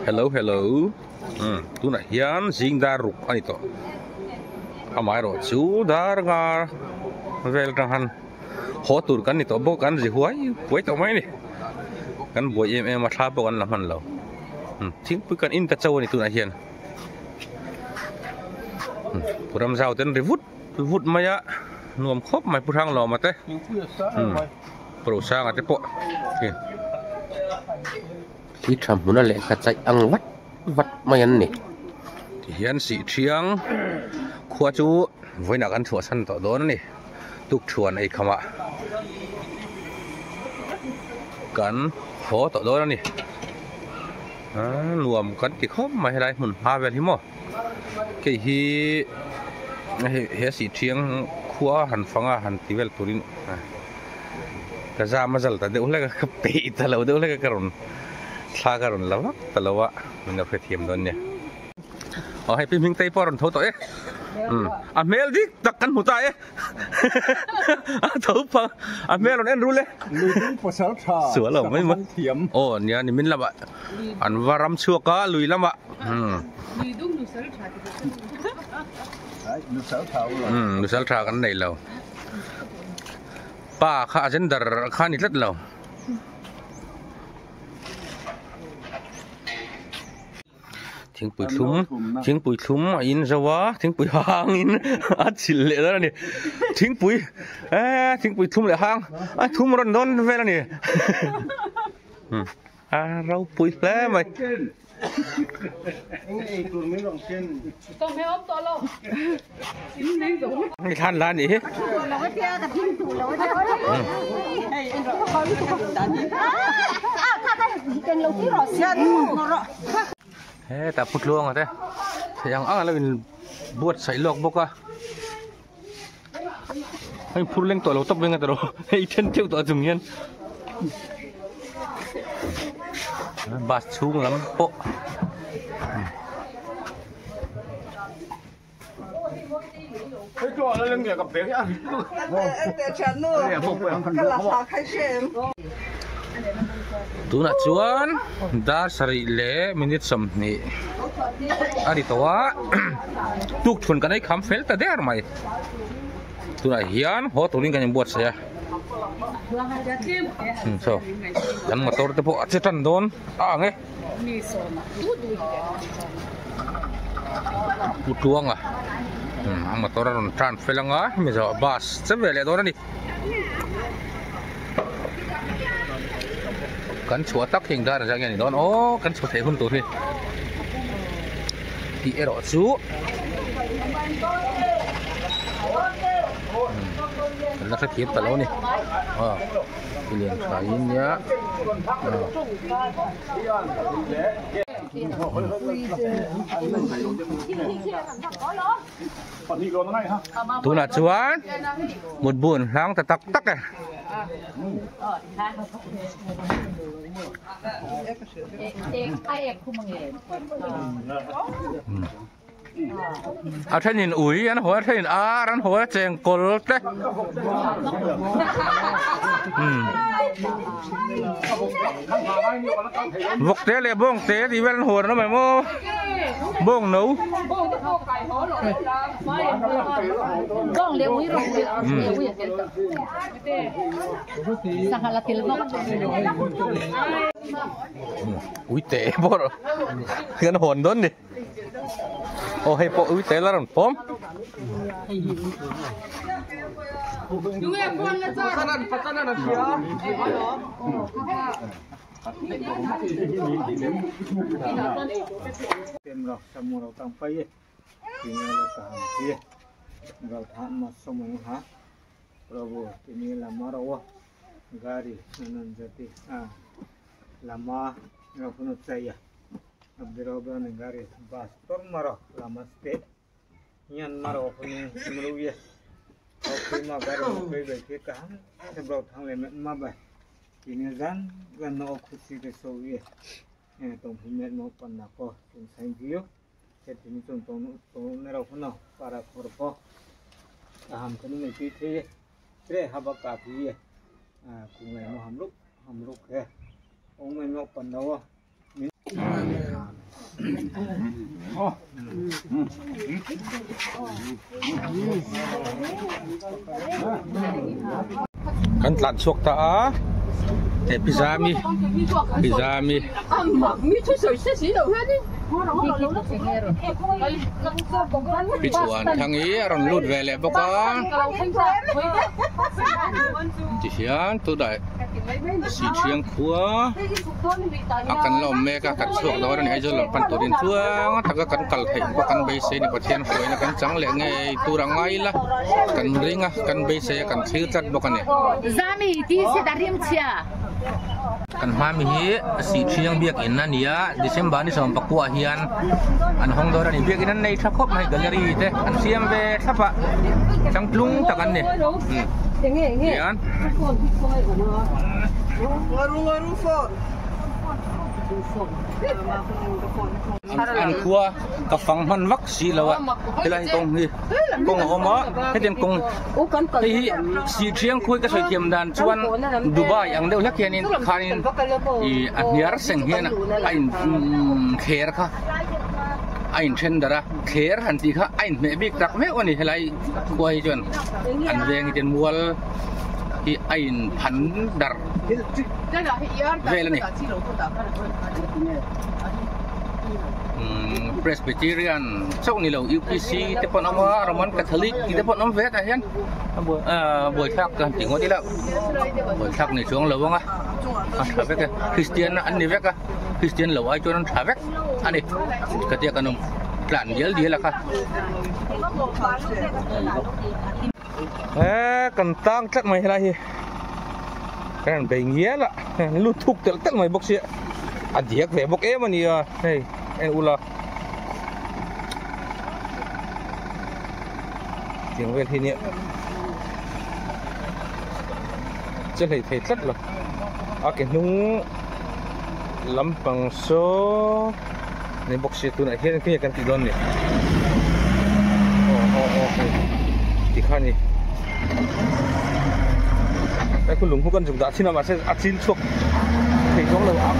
hello tu na hian jing dar ruk ani to amai ro chu dar nga vel tang han ho tur kan ni to bo kan ji huai to mai ni kan boi em ma tha bo kan lam han lo thing pu kan in ka chaw ni tu na hian puram zau ten vut maya nuam khop mai pu thang lo ma te pro sang ate poที่ทำมันแหละกระจายอังวัดไม่ยันนี่ที่เห็นสีเชียงขวาจูไว้หนักอันถั่วสั้นต่อโดนนี่ตุกชวนไอ้คำว่ากันโหต่อโดนนี่รวมกันที่เขาไม่ให้ได้หุ่นพาเวทีหม้อกี่ฮีเฮสีเชียงขวาหันฟังหันตีเวลตัวนี้กระจายมาจัลแต่เดี๋ยวเล็กก็ปีแต่เราเดี๋ยวเล็กก็กระรุนซาการุนแล้วแต่ละวะมันจะเพื่อเทียมโดนเนี่ยอ๋อให้พิมพ์ไต้ปอรันโทตัวอ่ะเมลดิตักกันหัวใจถูกปะอ่ะเมลเราเอ็นรู้เลยสวยหรอไม่มั้งโอ้เนี่ยนี่มินละบะอันวารำชัวก็ลุยละบะดูเซลทากันไหนเราป้าข้าเส้นดาร์ข้านิดเราทิ้งปุ๋ยทุ่มอินสวะทิ้งปุ๋ยหางอินอัดสิเละแล้วนี่ทิ้งปุ๋ยทุ่มเลยหางทุ่มร้อนเวลานี่เราปุ๋ยแล้วไหมต้องให้อบตัวเราไม่ทันแล้วนี่เราไม่เที่ยวแต่ทิ้งถูเราไม่เที่ยวถ้าเป็นเราที่รอเสียเฮ้แต่พุทธลวงอ่ะเต้ยังอ้างอะไรเป็นบวชใส่ลอกบกอะให้พูดเรื่องตัวเราตบเรื่องกันตัวเราให้เช่นเที่ยวตัวจุ่มเงี้ยบาดชุ่มล้ำโปะเฮ้ยตัวอะไรเรื่องเกี่ยวกับเด็กอ่ะเด็กฉันนู่นก็ราคาแค่เช่นtu nak cuan dar sari le minit sam ni ari towa tuk chun kan ai kham fel ta der mai tu na hian ho turin kan buat saya so kan motor te po achetan don nge putuang motor ron tran felanga mi so bas chevele don niกันชัวตักเฮงได้จากอย่างนี้โดนโอ้กันชัวเทหุ่นตัวนี่ที่เอรอซูแล้วก็เทียบตะแล้วนี่ที่เลี้ยงชายเนี่ยตัวน่ะชวนหมดบุญล้างแต่ตักเลยเอาท่านินอุ้ยอันหัวท่านินอันหัวเจงกลเต้บกเตะเลยบ้งเตะที่เวลหัวนั่นไหมโม่บ้งหนูบ้งเลี้ยววิ่งสังหารติลนกอุ้ยเตะบ่กันหัวโดนดิโอ้ให้ปอุ้ยเตะแล้วผม Tem rock semua orang payah, ini lo tahan dia, kalau tahan masuk mengha, Prabu ini lama rawa, gari nanan jati, lama nggak punya saya, abdurrahman gari bas tormaro lama stay, nyan maro punya semeruya, oke mah gari baik kita kan, sebelum tahan lemet mah bah, ini kan no kusi kesowie. Tong himet mau panako tong saindio jadi ini tong nerau kono para korpo aham kini ngai ti เร่ฮับอากาศดีkungai mau hamruk ya ông mình ngọc phần đâu kan tlan suak ta a te pizza mi pi chuan thang i ron lut ve le boka ti hian tu dai si thiang khua akan lo me ka kat suak do ni ai jo lo pan to din chuang ta ka kan kal thei ko kan bei se ni pathian khoi na kan chang le nge tu rangai la kan ringa kan bei se kan thil chat boka ni zami ti se darim chia kan ma mi hi si thiang biak in na nia December ni som pakua hian an hong do ni biak in an nei tha khop mai gallery te an siam ve thapa changtlung takan ni hian an khua ka phang man vak si lawa helai tong hi kong oma heten kong hi si thiang khui ka soi thiam dan chuan Dubai ang deuh hlak hianin khanin I aniar seng hian ain kher kha ain thendara kher han ti kha ain me bik tak me oni helai khua hi chuan an veng ten mual hi ain phan dar velani Presbyterian sau ni lo UPC te pon ama Roman Catholic te pon am vet a hian buổi thak kan ti ngoti la buổi thak ni chuang lo wanga a tha vek Christian an ni vek a Christian lo ai chuan tha vek ani ka te kanum plan dial la kha kan tang tlat mai la hi kan be ngia la lu thuk tel tel mai bok sia a diak ve bok em ani a hey en ula tiếng về thì nhẹ chân này thấy rất là cái nung lắm bằng số này bọc xe tôi này hiện cái cần tỷ đòn này thì khai này cái con lùng không cần dùng đã xin mà sẽ ăn chín chuộc thì giống là áp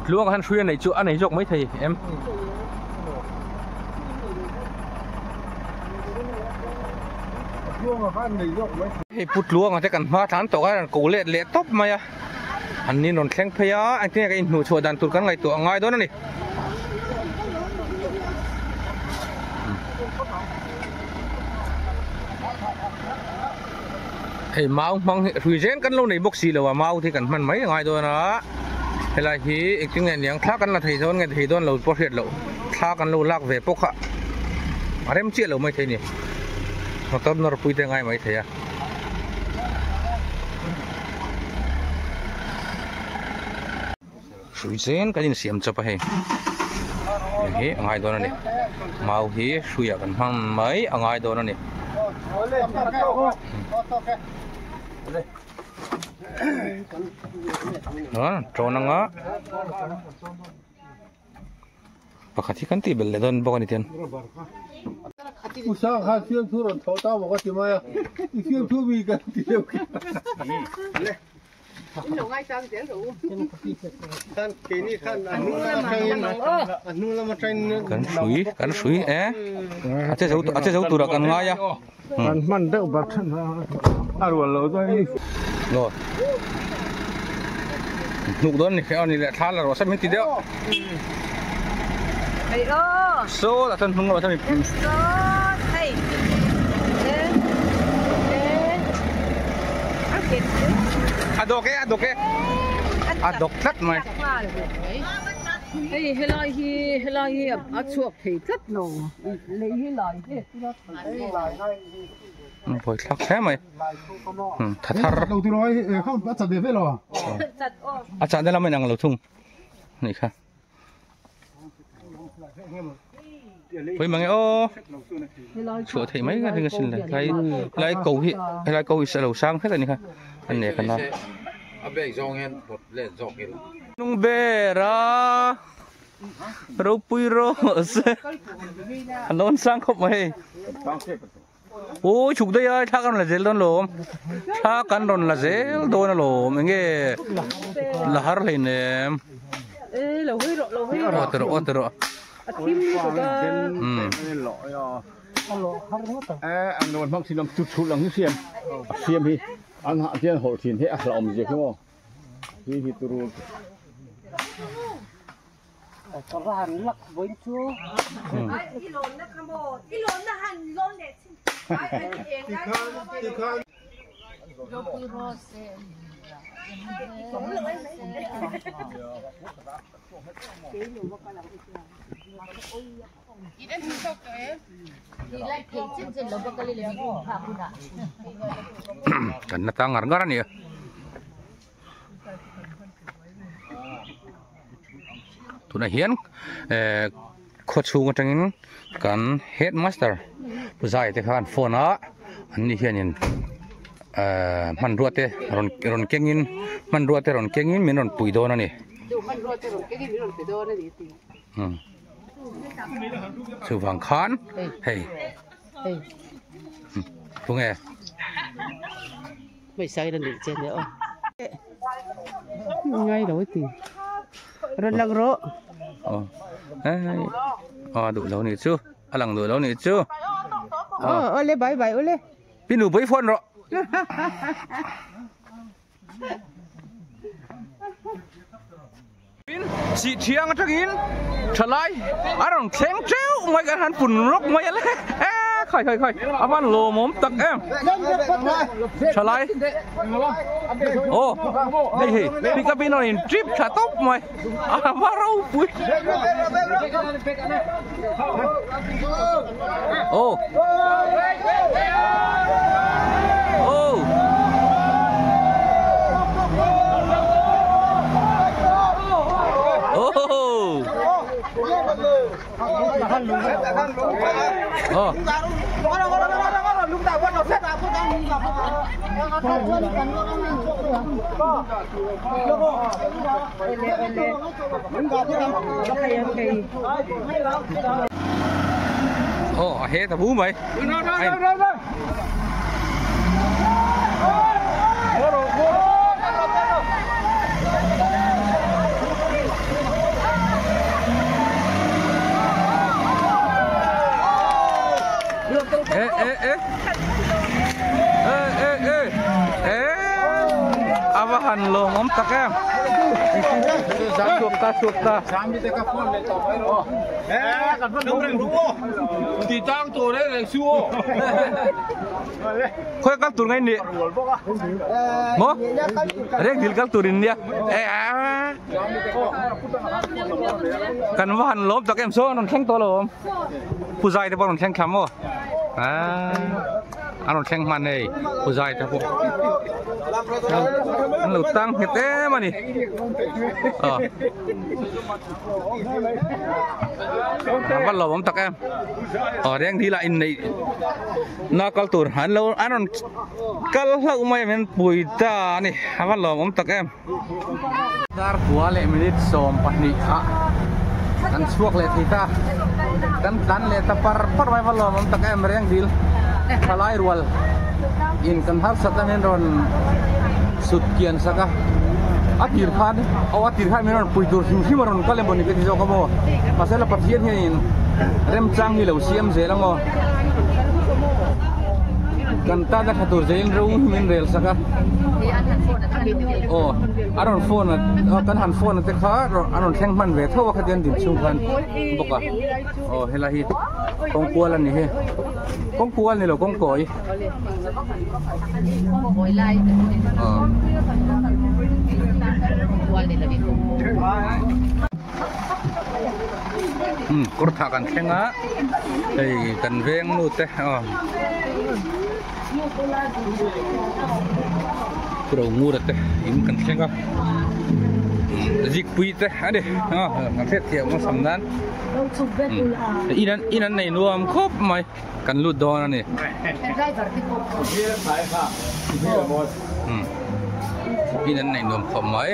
luông hắn xuyên này chỗ ăn này rộng mấy thầy em put luông thế cần hóa thán tổ cái cổ lệ lệ tóc mày à anh nhìn nó khen phê á anh thấy cái nụ chùa đàn tụt cái ngày tổ ngay đó này hey mau mong rủi rén cắn lâu này bốc xì là mau thì cần mình mấy ngoài rồi nó hay là chỉ tiếng này tiếng thác cắn là thầy thôn lầu bốc hiện lầu thác cắn lâu lạc về bốc ạ mà em chia lầu mấy thầy nhỉ nó tâm nó pui thế ngay mấy thầy à rủi rén cái gì xiêm cho phải hey ngay đó này mau thì suy à cần mang mấy ngay đó này đó trốn năng á pakati kan ti bel don bokani ten usaha khasiat turun thota boka timaya ikiu tu bi kan ti kan sui ache zau tura kan nga ya man deu bat arwa lo dai rồi nụ đó này cái này là thà là nó sẽ miếng tí đeo số là thân không ngồi thân mình đồ cái đồ thắt mày hey helai chuộc thì rất nổ lấy helai thế bồi thắt thế mày thật đầu tiên nói không bắt chặt được với lo chặt đây là mình đang lẩu thùng này kha với mà nghe ô sửa thì mấy cái xin lấy cầu hi sẽ lẩu sang hết rồi này kha anh này khăn nào nung bê ra rau pui ro non sang khop mai ôi chụp đây ơi thác con là zel don lom thác con don là zel don lom nghe là har lên em là huy rồi otro phim đi của ta anh nói mong xin làm chút chút làm như xiêm xiêm đi anh hạ tiền hộ tiền thế làm gì không thì tôi có hẳn lắc với chú kan na tangar ngaran ya tuna hian kho chu ngotangin kan headmaster puzai te khan phone a anni hianin man ruate ron kengin man ruate ron kengin min ron puidon ani su vang khan hey tung nghe mày say lên trên nữa ngay đó thì rất là rõ đủ lâu nữa chứ lằng đủ lâu nữa chứ lên bảy lên pinu bấy phone rồi chị chiang cho in trở lại anh xem treo mấy cái hắn phun rốc mấy cái khỏi anh lồ mồm tắc em trở lại ô đây thì cái pin nó in trip trả tóc mày vào đâu bụi ô hết thằng bú mày avahan lo ngom tak em suộc ta thì trang tổ đấy là xua khơi các tur ngay nè mo rek dil các turin dia kan vahan lom tak em so non kheng to lom puzai te bon kheng kham mo anh xem màn này của dài thật không anh lụt tăng hết thế mà nè bắt đầu bấm tắc em đang đi lại này nó có tuổi hắn lâu anh có lâu mấy mình bùi ta nè bắt đầu bấm tắc em dar của lệ mình xóm bắt nị anh suộc lệ thì ta kan lệ ta par vài bắt đầu bấm tắc em đang đi Kalai rual in kan har satanen ron sutkian saka atir khan menon puitur himaron kalemboni ke jo kamo pasala pathian hin rem chang ni lo siam zelango kan ta da khatur zein ro min rel saka aron phone kan han phone te kha aron theng man ve thawa khaten dim chung khan boka hela hi kong kual ani he kong kual ni lo kong koi lai kual ni lagi kurtha kan khenga ei kan veng nu te pro ngur te im kan khenga zik pui te ade kan set thiam mo samnan inan nei nuam khop mai kan lut don ani inan nei nuam khop mai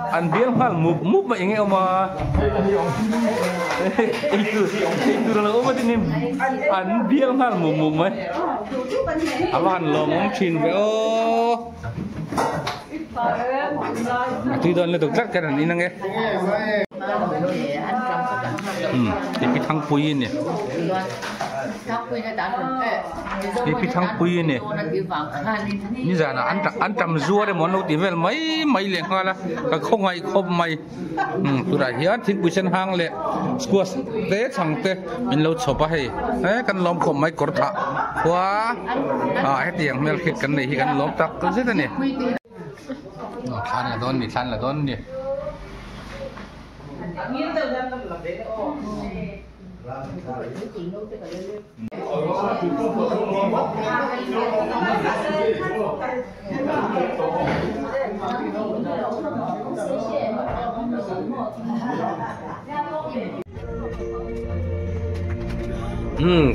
ăn biết mà múp vậy nghe mà itu là ôm cái niệm ăn biết mà múp mấy ăn lồng ông chín vậy ô tuy đơn là được rất cái này nghe cái thằng quỳ nè cái thằng quỳ nè như giờ là ăn trầm rùa đấy món nấu tí về mấy liền hoa là không hay không mày tôi đã hiểu thịt bùi sen hang lệ squash té chẳng té mình lâu chụp hay đấy căn lom không mấy cột thạ quá hết tiền mel khít căn này thì căn lom tắc cái gì thế này than là đón nè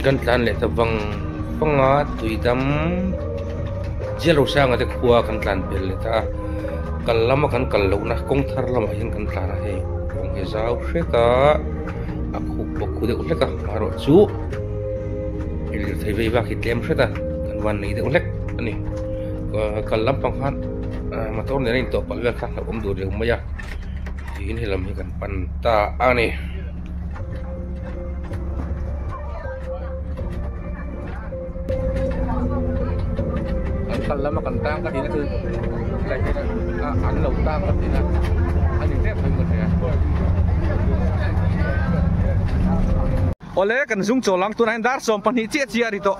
kan tan le ta bang panga tui dam jelo sang ate khuwa kan tan pel le ta kallama kan kallo na kong thar lama hin kan tlara he kong he zau hreka akhu bokhu de uleka maro chu il thei vei ba khitlem hreta kan wan nei de ulek ani kallam pang khan motor ne in to palvel kha om du de umaya in helam hi kan pan ta ani kallam kan tang ka dina tu lai an lo tang ka dina an ni tep ngun ya ole kan zung cholang tu nai dar som pani che chia ri to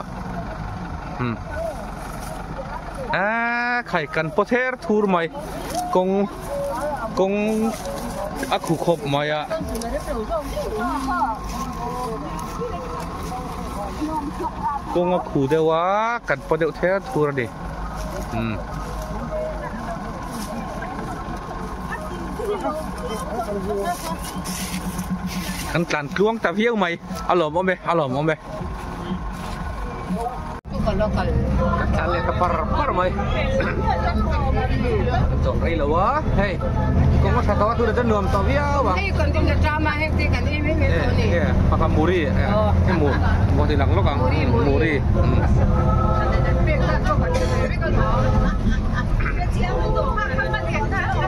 khai kan pother thur mai kong akhu khop maya kong akhu dewa kan podeu the thur di kan tlan kluang ta vieu mai alom ombe kan le ta par mai chong rei lo wa hey kong ma thatawa tu da nuam to viau bang hey kon tin da drama he ti kan i me to ni pakamuri he mo ti lang lo kang muri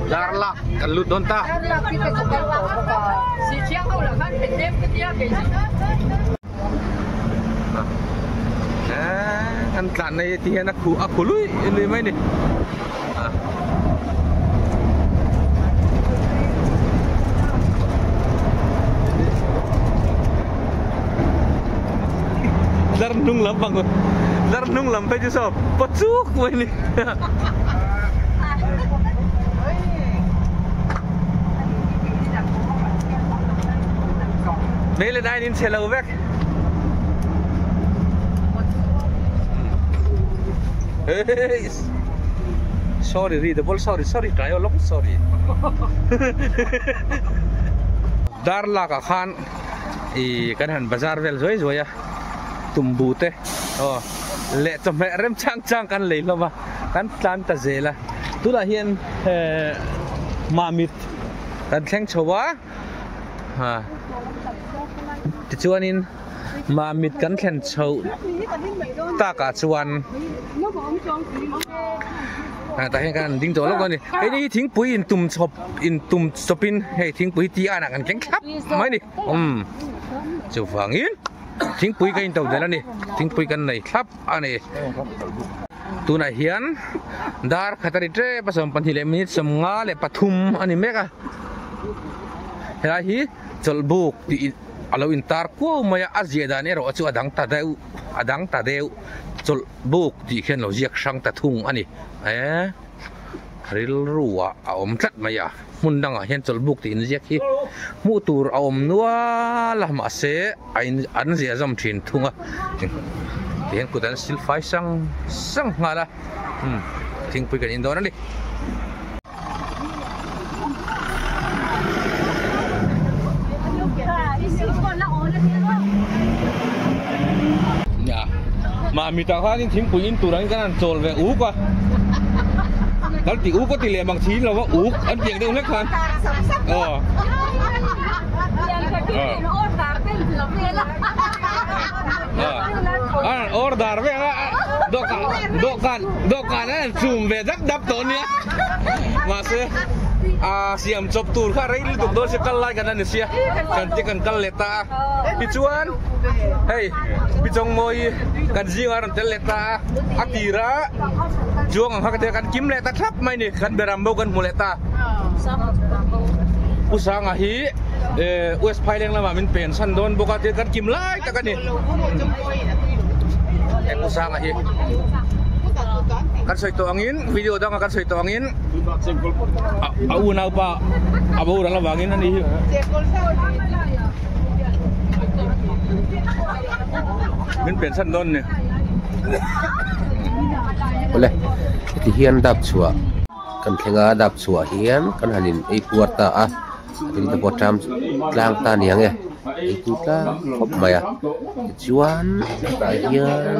Darla kan lut don ta kan tlan này thì nó aku lui ini mai ni dar nung lam bang dar nung lam pe ju so pacuk mai ni mấy lần ai đến xe lâu vét sorry readable sorry try long sorry darla ka khan kan han bazar vel zoi ya tumbu te le to me rem chang kan le lo ma kan tlan ta zela tu la hian mamit kan thleng chowa ha chuanin mamit kan thlen chho ta ka chuan ta hen kan ding to lo ni ei ni thing pui in tum chopin hei thing pui ti ana kan keng khap mai ni chu wangin thing pui ka in to dela ni thing pui kan nei khap ani tuna hian dar khatari tre pasom pan hile minute som nga le pathum ani meka hela hi cholbuk ti alo intar ko maya azia da ne ro chu adang ta deu chol buk ti khen lo jiak sang ta thung ani ril ruwa a om tlat mai a mun danga hian chawlbuk ti in ziak hi mu tur a om nual a ma se an zia zam thin thunga hian kudan sil fai sang ngala thingpui kan in don ani mà mi ta khoan thính quỳnh tụ đánh cái này trộn về ú qua, cái tỷ ú có tỷ lệ bằng chín là có ú ấn tiền đâu hết khoan, order về á, độ cả này zoom về rất đập tốn nhá, mà sẽ siam chop tur kha rei duk dor se kal lai kan an sia cantik kan kal leta picuan hey picong moi kan jingar tel leta atira juang ha kan kim leta thap mai ni kan berambo kan muleta usang ahi west phaileng lama min pen san don boka te kan kim lai ta kan ni usang ahi kan soi to angin video dang kan soi to angin au na pa abo ran la wangin ani min pen san don ne ole ti hian dap chua kan thenga dap chua hian kan hanin ei puarta a tin te potam tlang ta niang e ei tu ta khop maya chuan ta hian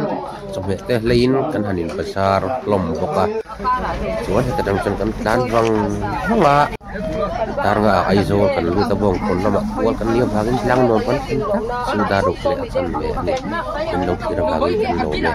chome te lein kan hanin pasar lom boka chuan he kadang chon kan tlan wang hanga tarnga aizo kan lu ta bong kon lama wal kan liam hagin lang non pan suda rok le akan me ne in lo kira hagin no ne